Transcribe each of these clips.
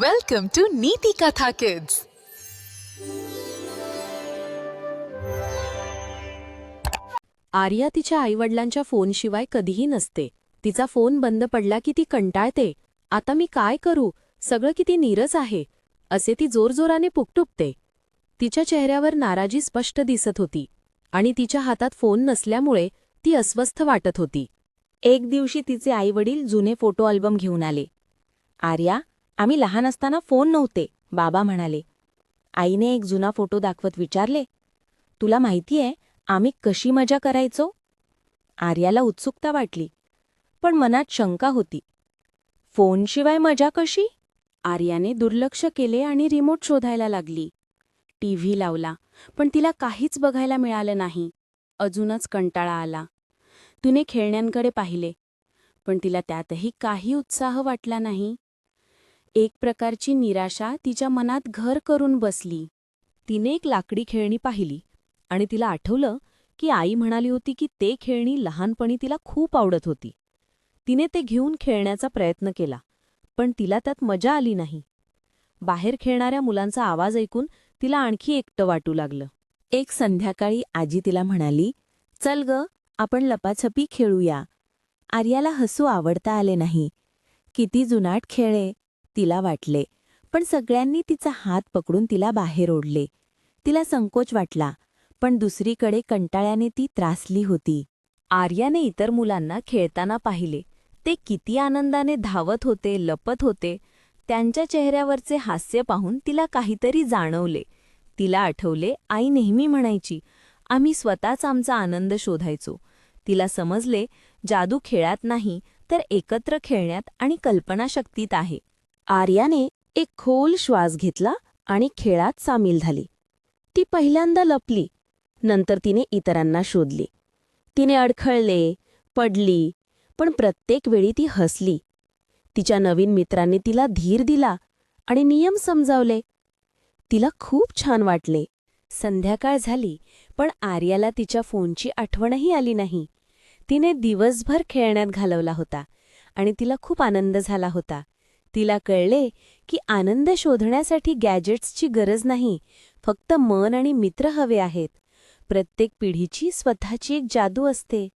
Welcome to Neeti Katha Kids. Arya तिच्या आईवडिलांच्या फोनशिवाय कधीही नसते. तिचा फोन बंद पडला की ती कंटाळते. आता मी काय करू, सगळं किती नीरस आहे, असे ती जोरजोराने पुकटुकते. तिच्या चेहऱ्यावर नाराजी स्पष्ट दिसत होती आणि तिच्या हातात फोन नसल्यामुळे ती अस्वस्थ वाटत होती. एक दिवशी तिचे आईवडील जुने फोटो अल्बम घेऊन आले. आर्या, आम्ही लहान असताना फोन नव्हते, बाबा म्हणाले. आईने एक जुना फोटो दाखवत विचारले, तुला माहितीये आम्ही कशी मजा करायचो? आर्याला उत्सुकता वाटली, पण मनात शंका होती. फोनशिवाय मजा कशी? आर्याने दुर्लक्ष केले आणि रिमोट शोधायला लागली. टीव्ही लावला, पण तिला काहीच बघायला मिळालं नाही. अजूनच कंटाळा आला. तिने खेळण्यांकडे पाहिले, पण तिला त्यातही काही उत्साह वाटला नाही. एक प्रकारची निराशा तिच्या मनात घर करून बसली. तिने एक लाकडी खेळणी पाहिली आणि तिला आठवलं की आई म्हणाली होती की ते खेळणी लहानपणी तिला खूप आवडत होती. तिने ते घेऊन खेळण्याचा प्रयत्न केला, पण तिला त्यात मजा आली नाही. बाहेर खेळणाऱ्या मुलांचा आवाज ऐकून तिला आणखी एकटं वाटू लागलं. एक संध्याकाळी आजी तिला म्हणाली, चल ग, आपण लपाछपी खेळूया. आर्याला हसू आवडता आले नाही. किती जुनाट खेळे, तिला वाटले, पण सगळ्यांनी तिचा हात पकडून तिला बाहेर ओढले. तिला संकोच वाटला, पण दुसरीकडे कंटाळ्याने ती त्रासली होती. आर्याने इतर मुलांना खेळताना पाहिले. ते किती आनंदाने धावत होते, लपत होते. त्यांच्या चेहऱ्यावरचे हास्य पाहून तिला काहीतरी जाणवले. तिला आठवले, आई नेहमी म्हणायची, आम्ही स्वतःच आमचा आनंद शोधायचो. तिला समजले, जादू खेळात नाही तर एकत्र खेळण्यात आणि कल्पनाशक्तीत आहे. आर्याने एक खोल श्वास घेतला आणि खेळात सामील झाली. ती पहिल्यांदा लपली, नंतर तिने इतरांना शोधले. तिने अडखळले, पडली, पण प्रत्येक वेळी ती हसली. तिच्या नवीन मित्रांनी तिला धीर दिला आणि नियम समजावले. तिला खूप छान वाटले. संध्याकाळ झाली, पण आर्याला तिच्या फोनची आठवणही आली नाही. तिने दिवसभर खेळण्यात घालवला होता आणि तिला खूप आनंद झाला होता. तिला कळले की आनंद शोधण्यासाठी गॅजेट्सची गरज नाही, फक्त मन आणि मित्र हवे आहेत. प्रत्येक पिढीची स्वतःची एक जादू असते.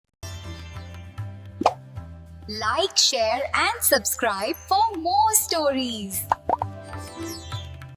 Like, share and subscribe for more stories.